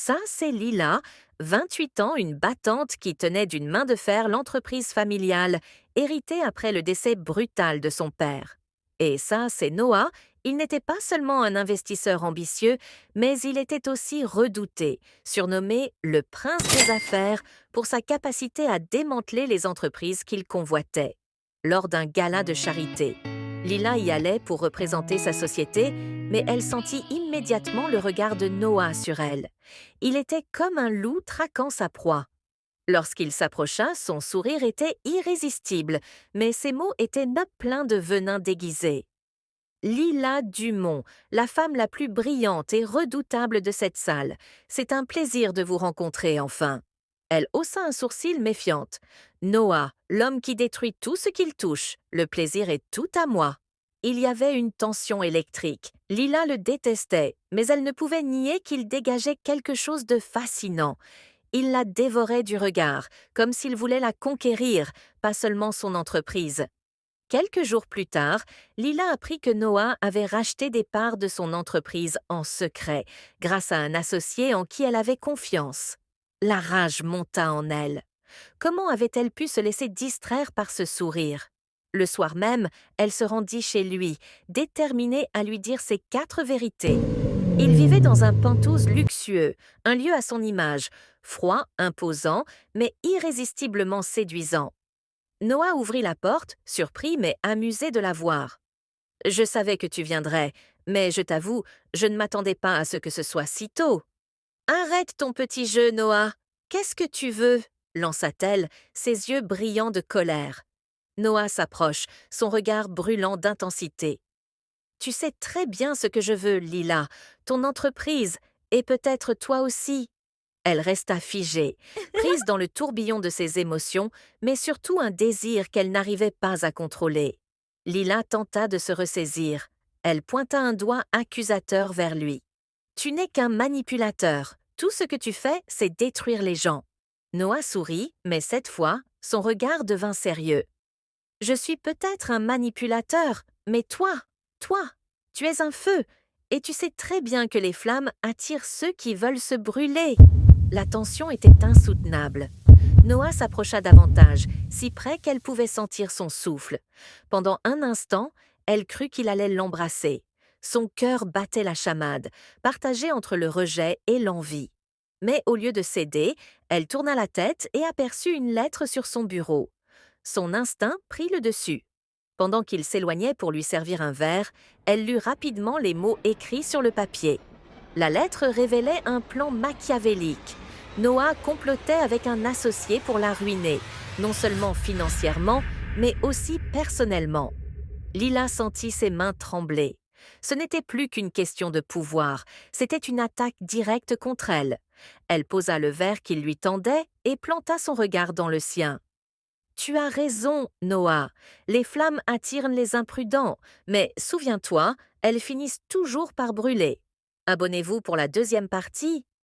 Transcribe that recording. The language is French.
Ça, c'est Lila, 28 ans, une battante qui tenait d'une main de fer l'entreprise familiale, héritée après le décès brutal de son père. Et ça, c'est Noah. Il n'était pas seulement un investisseur ambitieux, mais il était aussi redouté, surnommé le prince des affaires pour sa capacité à démanteler les entreprises qu'il convoitait. Lors d'un gala de charité, Lila y allait pour représenter sa société, mais elle sentit immédiatement le regard de Noah sur elle. Il était comme un loup traquant sa proie. Lorsqu'il s'approcha, son sourire était irrésistible, mais ses mots étaient pleins de venin déguisé. Lila Dumont, la femme la plus brillante et redoutable de cette salle. C'est un plaisir de vous rencontrer enfin. Elle haussa un sourcil méfiante. Noah, l'homme qui détruit tout ce qu'il touche, le plaisir est tout à moi. Il y avait une tension électrique. Lila le détestait, mais elle ne pouvait nier qu'il dégageait quelque chose de fascinant. Il la dévorait du regard, comme s'il voulait la conquérir, pas seulement son entreprise. Quelques jours plus tard, Lila apprit que Noah avait racheté des parts de son entreprise en secret, grâce à un associé en qui elle avait confiance. La rage monta en elle. Comment avait-elle pu se laisser distraire par ce sourire? Le soir même, elle se rendit chez lui, déterminée à lui dire ses 4 vérités. Il vivait dans un penthouse luxueux, un lieu à son image, froid, imposant, mais irrésistiblement séduisant. Noah ouvrit la porte, surpris mais amusé de la voir. Je savais que tu viendrais, mais je t'avoue, je ne m'attendais pas à ce que ce soit si tôt. Arrête ton petit jeu, Noah. Qu'est-ce que tu veux? Lança-t-elle, ses yeux brillants de colère. Noah s'approche, son regard brûlant d'intensité. Tu sais très bien ce que je veux, Lila, ton entreprise, et peut-être toi aussi. Elle resta figée, prise dans le tourbillon de ses émotions, mais surtout un désir qu'elle n'arrivait pas à contrôler. Lila tenta de se ressaisir. Elle pointa un doigt accusateur vers lui. Tu n'es qu'un manipulateur. Tout ce que tu fais, c'est détruire les gens. Noah sourit, mais cette fois, son regard devint sérieux. Je suis peut-être un manipulateur, mais toi, tu es un feu, et tu sais très bien que les flammes attirent ceux qui veulent se brûler. La tension était insoutenable. Noah s'approcha davantage, si près qu'elle pouvait sentir son souffle. Pendant un instant, elle crut qu'il allait l'embrasser. Son cœur battait la chamade, partagé entre le rejet et l'envie. Mais au lieu de céder, elle tourna la tête et aperçut une lettre sur son bureau. Son instinct prit le dessus. Pendant qu'il s'éloignait pour lui servir un verre, elle lut rapidement les mots écrits sur le papier. La lettre révélait un plan machiavélique. Noah complotait avec un associé pour la ruiner, non seulement financièrement, mais aussi personnellement. Lila sentit ses mains trembler. Ce n'était plus qu'une question de pouvoir, c'était une attaque directe contre elle. Elle posa le verre qu'il lui tendait et planta son regard dans le sien. Tu as raison, Noah. Les flammes attirent les imprudents, mais souviens-toi, elles finissent toujours par brûler. Abonnez-vous pour la deuxième partie.